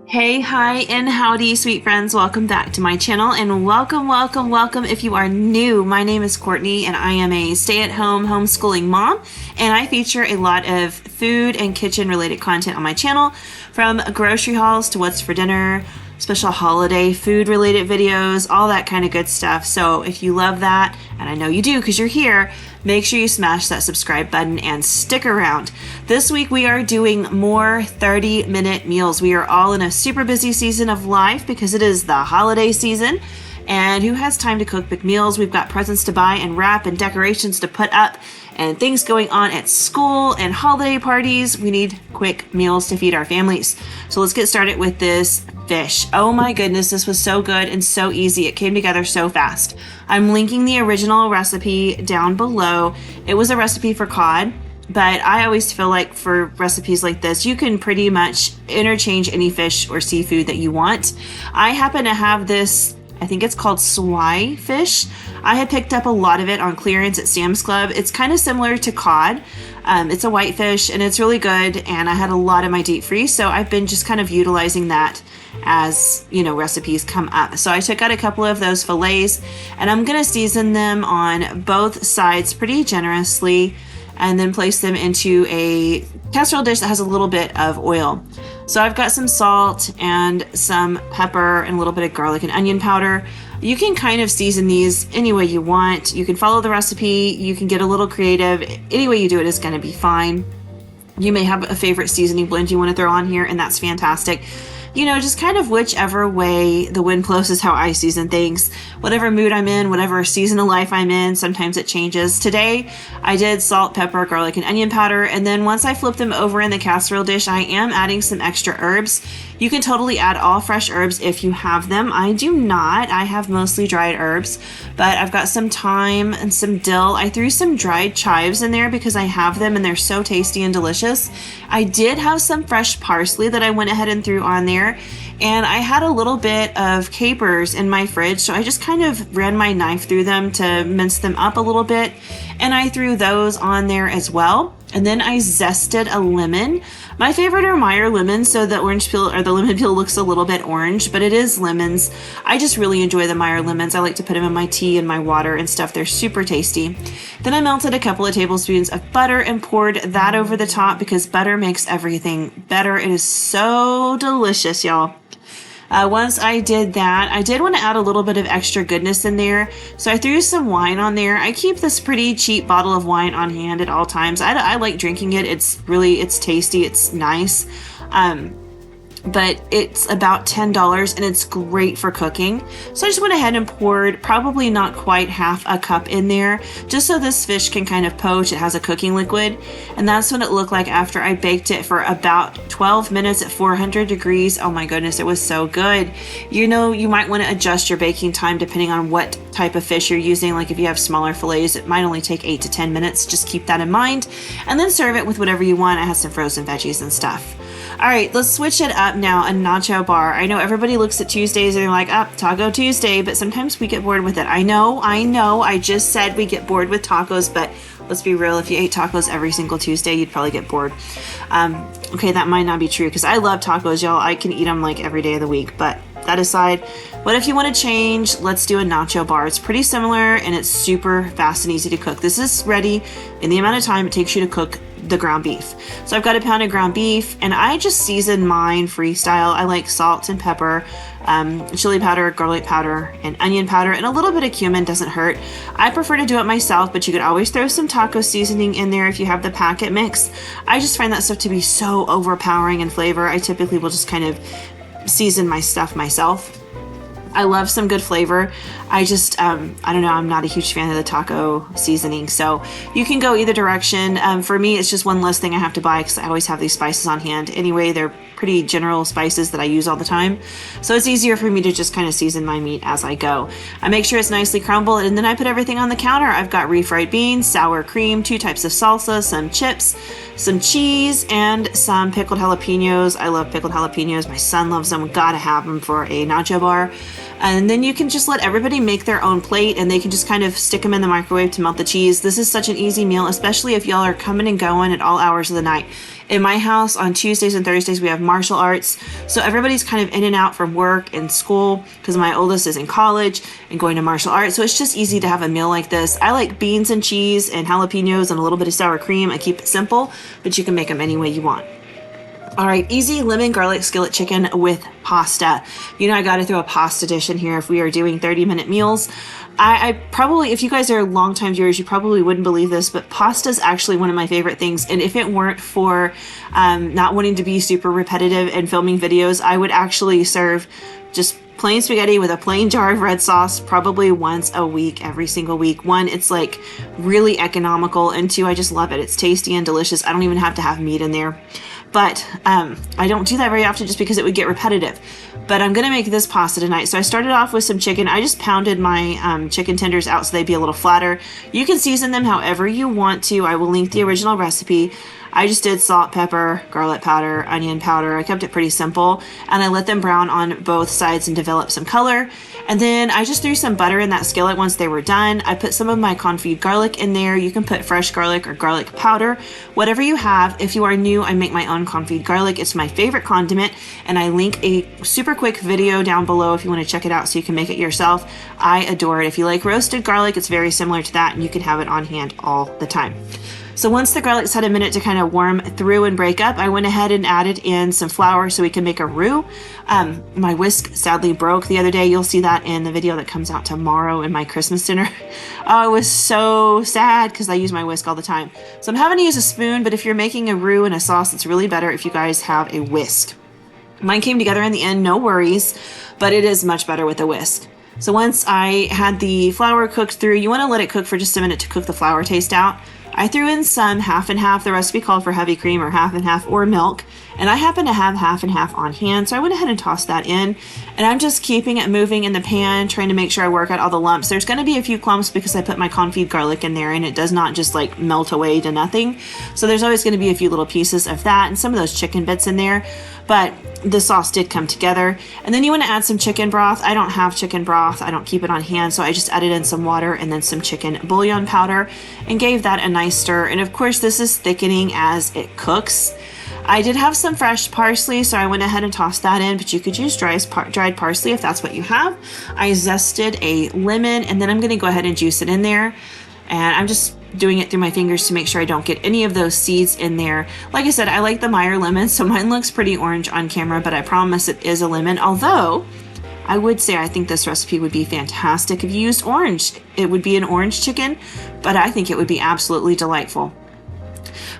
Hey, hi, and howdy, sweet friends. Welcome back to my channel, and welcome if you are new. My name is Courtney, and I am a stay-at-home homeschooling mom, and I feature a lot of food and kitchen-related content on my channel, from grocery hauls to what's for dinner, special holiday food-related videos, all that kind of good stuff. So if you love that, and I know you do because you're here, make sure you smash that subscribe button and stick around. This week we are doing more 30-minute meals. We are all in a super busy season of life because it is the holiday season. And who has time to cook big meals? We've got presents to buy and wrap and decorations to put up and things going on at school and holiday parties. We need quick meals to feed our families. So let's get started with this fish. Oh my goodness, this was so good and so easy. It came together so fast. I'm linking the original recipe down below. It was a recipe for cod, but I always feel like for recipes like this, you can pretty much interchange any fish or seafood that you want. I happen to have this, I think it's called swai fish. I had picked up a lot of it on clearance at Sam's Club. It's kind of similar to cod. It's a white fish and it's really good, and I had a lot in my deep freeze, so I've been just kind of utilizing that as, you know, recipes come up. So I took out a couple of those fillets, and I'm gonna season them on both sides pretty generously and then place them into a casserole dish that has a little bit of oil. So I've got some salt and some pepper and a little bit of garlic and onion powder. You can kind of season these any way you want. You can follow the recipe, you can get a little creative. Any way you do it is gonna be fine. You may have a favorite seasoning blend you want to throw on here, and that's fantastic. You know, just kind of whichever way the wind blows is how I season things. Whatever mood I'm in, whatever season of life I'm in, sometimes it changes. Today, I did salt, pepper, garlic, and onion powder, and then once I flip them over in the casserole dish, I am adding some extra herbs. You can totally add all fresh herbs if you have them. I do not. I have mostly dried herbs, but I've got some thyme and some dill. I threw some dried chives in there because I have them and they're so tasty and delicious. I did have some fresh parsley that I went ahead and threw on there, and I had a little bit of capers in my fridge, so I just kind of ran my knife through them to mince them up a little bit, and I threw those on there as well. And then I zested a lemon. My favorite are Meyer lemons, so the orange peel or the lemon peel looks a little bit orange, but it is lemons. I just really enjoy the Meyer lemons. I like to put them in my tea and my water and stuff. They're super tasty. Then I melted a couple of tablespoons of butter and poured that over the top because butter makes everything better. It is so delicious, y'all. Once I did that, I did want to add a little bit of extra goodness in there, so I threw some wine on there. I keep this pretty cheap bottle of wine on hand at all times. I like drinking it. It's tasty. It's nice. But it's about $10 and it's great for cooking. So I just went ahead and poured probably not quite half a cup in there, just so this fish can kind of poach. It has a cooking liquid, and that's what it looked like after I baked it for about 12 minutes at 400 degrees. Oh my goodness, it was so good. You know, you might want to adjust your baking time depending on what type of fish you're using. Like if you have smaller fillets, it might only take 8 to 10 minutes. Just keep that in mind, and then serve it with whatever you want. I have some frozen veggies and stuff. All right, let's switch it up now. A Nacho Bar. I know everybody looks at Tuesdays and they're like, Taco Tuesday, but sometimes we get bored with it. I know. I just said we get bored with tacos, but let's be real. If you ate tacos every single Tuesday, you'd probably get bored. Okay, that might not be true because I love tacos, y'all. I can eat them like every day of the week, but that aside, what if you want to change? Let's do a Nacho Bar. It's pretty similar and it's super fast and easy to cook. This is ready in the amount of time it takes you to cook the ground beef. So I've got a pound of ground beef, and I just season mine freestyle. I like salt and pepper, chili powder, garlic powder, and onion powder, and a little bit of cumin doesn't hurt. I prefer to do it myself, but you could always throw some taco seasoning in there if you have the packet mix. I just find that stuff to be so overpowering in flavor. I typically will just kind of season my stuff myself. I love some good flavor. I just, I don't know, I'm not a huge fan of the taco seasoning, so you can go either direction. For me, it's just one less thing I have to buy because I always have these spices on hand. Anyway, they're pretty general spices that I use all the time, so it's easier for me to just kind of season my meat as I go. I make sure it's nicely crumbled, and then I put everything on the counter. I've got refried beans, sour cream, 2 types of salsa, some chips, some cheese, and some pickled jalapenos. I love pickled jalapenos. My son loves them. Gotta have them for a Nacho Bar. And then you can just let everybody make their own plate, and they can just kind of stick them in the microwave to melt the cheese. This is such an easy meal, especially if y'all are coming and going at all hours of the night. In my house on Tuesdays and Thursdays, we have martial arts. So everybody's kind of in and out from work and school because my oldest is in college and going to martial arts. So it's just easy to have a meal like this. I like beans and cheese and jalapenos and a little bit of sour cream. I keep it simple, but you can make them any way you want. All right, easy lemon garlic skillet chicken with pasta. You know, I got to throw a pasta dish in here if we are doing 30-minute meals. I probably, if you guys are longtime viewers, you probably wouldn't believe this, but pasta is actually one of my favorite things. And if it weren't for not wanting to be super repetitive and filming videos, I would actually serve just plain spaghetti with a plain jar of red sauce probably once a week, every single week. One, it's like really economical, and two, I just love it. It's tasty and delicious. I don't even have to have meat in there. But I don't do that very often just because it would get repetitive. But I'm going to make this pasta tonight. So I started off with some chicken. I just pounded my chicken tenders out so they'd be a little flatter. You can season them however you want to. I will link the original recipe. I just did salt, pepper, garlic powder, onion powder. I kept it pretty simple, and I let them brown on both sides and develop some color. And then I just threw some butter in that skillet once they were done. I put some of my confit garlic in there. You can put fresh garlic or garlic powder, whatever you have. If you are new, I make my own confit garlic. It's my favorite condiment, and I link a super quick video down below if you want to check it out so you can make it yourself. I adore it. If you like roasted garlic, it's very similar to that, and you can have it on hand all the time. So once the garlic's had a minute to kind of warm through and break up, I went ahead and added in some flour so we can make a roux. My whisk sadly broke the other day. You'll see that in the video that comes out tomorrow in my Christmas dinner. Oh, it was so sad because I use my whisk all the time. So I'm having to use a spoon, but if you're making a roux and a sauce, it's really better if you guys have a whisk. Mine came together in the end, no worries, but it is much better with a whisk. So once I had the flour cooked through, you want to let it cook for just a minute to cook the flour taste out. I threw in some half and half. The recipe called for heavy cream or half and half or milk, and I happen to have half and half on hand, so I went ahead and tossed that in, and I'm just keeping it moving in the pan, trying to make sure I work out all the lumps. There's going to be a few clumps because I put my confit garlic in there, and it does not just like melt away to nothing, so there's always going to be a few little pieces of that and some of those chicken bits in there, but the sauce did come together. And then you want to add some chicken broth. I don't have chicken broth. I don't keep it on hand, so I just added in some water and then some chicken bouillon powder and gave that a nice stir. And of course, this is thickening as it cooks. I did have some fresh parsley, so I went ahead and tossed that in, but you could use dried parsley if that's what you have. I zested a lemon, and then I'm going to go ahead and juice it in there. And I'm just doing it through my fingers to make sure I don't get any of those seeds in there. Like I said, I like the Meyer lemon, so mine looks pretty orange on camera, but I promise it is a lemon. Although, I would say I think this recipe would be fantastic if you used orange. It would be an orange chicken, but I think it would be absolutely delightful.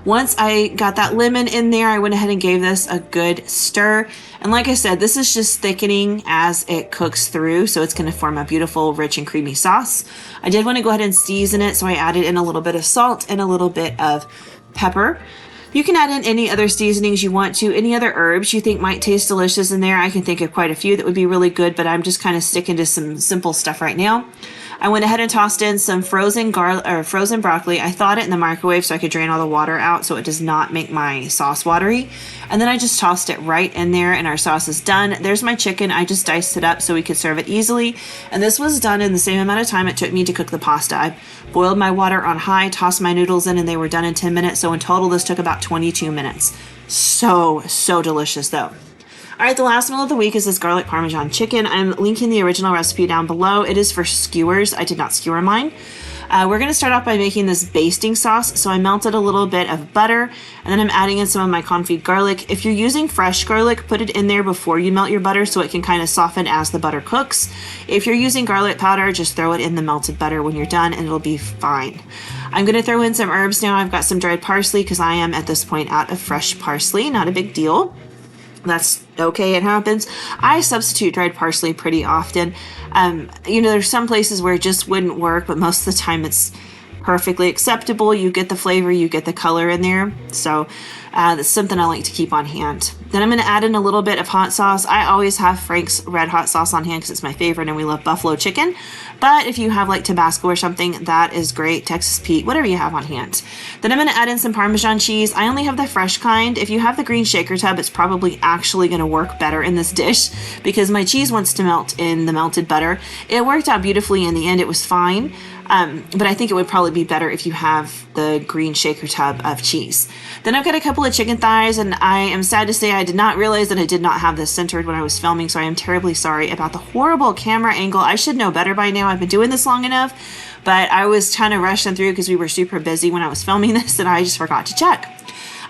Once I got that lemon in there, I went ahead and gave this a good stir. And like I said, this is just thickening as it cooks through, so it's going to form a beautiful, rich, and creamy sauce. I did want to go ahead and season it, so I added in a little bit of salt and a little bit of pepper. You can add in any other seasonings you want to, any other herbs you think might taste delicious in there. I can think of quite a few that would be really good, but I'm just kind of sticking to some simple stuff right now. I went ahead and tossed in some frozen broccoli. I thawed it in the microwave so I could drain all the water out so it does not make my sauce watery. And then I just tossed it right in there, and our sauce is done. There's my chicken. I just diced it up so we could serve it easily. And this was done in the same amount of time it took me to cook the pasta. I boiled my water on high, tossed my noodles in, and they were done in 10 minutes. So in total, this took about 22 minutes. So delicious though. All right, the last meal of the week is this garlic Parmesan chicken. I'm linking the original recipe down below. It is for skewers. I did not skewer mine. We're going to start off by making this basting sauce. So I melted a little bit of butter, and then I'm adding in some of my confit garlic. If you're using fresh garlic, put it in there before you melt your butter so it can kind of soften as the butter cooks. If you're using garlic powder, just throw it in the melted butter when you're done and it'll be fine. I'm going to throw in some herbs now. I've got some dried parsley because I am at this point out of fresh parsley. Not a big deal. That's okay, it happens. I substitute dried parsley pretty often. There's some places where it just wouldn't work, but most of the time it's perfectly acceptable. You get the flavor, you get the color in there. So that's something I like to keep on hand. Then I'm going to add in a little bit of hot sauce. I always have Frank's red hot sauce on hand because it's my favorite and we love buffalo chicken. But if you have like Tabasco or something, that is great. Texas Pete, whatever you have on hand. Then I'm going to add in some Parmesan cheese. I only have the fresh kind. If you have the green shaker tub, it's probably actually going to work better in this dish because my cheese wants to melt in the melted butter. It worked out beautifully in the end. It was fine. But I think it would probably be better if you have the green shaker tub of cheese. Then I've got a couple of chicken thighs, and I am sad to say I did not realize that I did not have this centered when I was filming, so I am terribly sorry about the horrible camera angle. I should know better by now. I've been doing this long enough, but I was trying to rush them through because we were super busy when I was filming this, and I just forgot to check.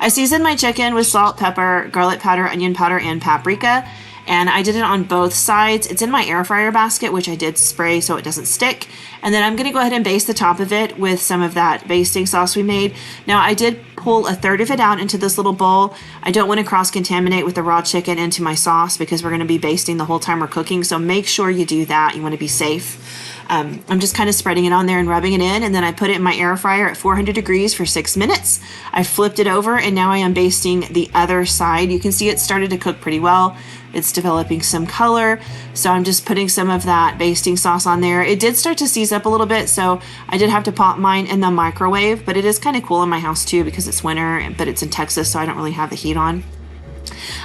I seasoned my chicken with salt, pepper, garlic powder, onion powder, and paprika. And I did it on both sides. It's in my air fryer basket, which I did spray so it doesn't stick. And then I'm gonna go ahead and baste the top of it with some of that basting sauce we made. Now I did pull a third of it out into this little bowl. I don't wanna cross-contaminate with the raw chicken into my sauce because we're gonna be basting the whole time we're cooking. So make sure you do that. You wanna be safe. I'm just kind of spreading it on there and rubbing it in, and then I put it in my air fryer at 400 degrees for 6 minutes. I flipped it over, and now I am basting the other side. You can see it started to cook pretty well. It's developing some color, so I'm just putting some of that basting sauce on there. It did start to seize up a little bit, so I did have to pop mine in the microwave, but it is kind of cool in my house too because it's winter, but it's in Texas, so I don't really have the heat on.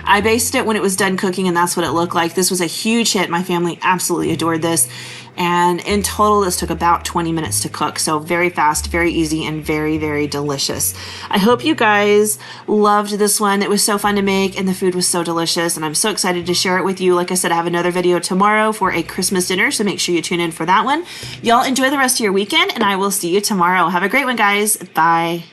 I basted it when it was done cooking, and that's what it looked like. This was a huge hit. My family absolutely adored this. And in total, this took about 20 minutes to cook. So very fast, very easy, and very, very delicious. I hope you guys loved this one. It was so fun to make, and the food was so delicious, and I'm so excited to share it with you. Like I said, I have another video tomorrow for a Christmas dinner, so make sure you tune in for that one. Y'all enjoy the rest of your weekend, and I will see you tomorrow. Have a great one, guys. Bye.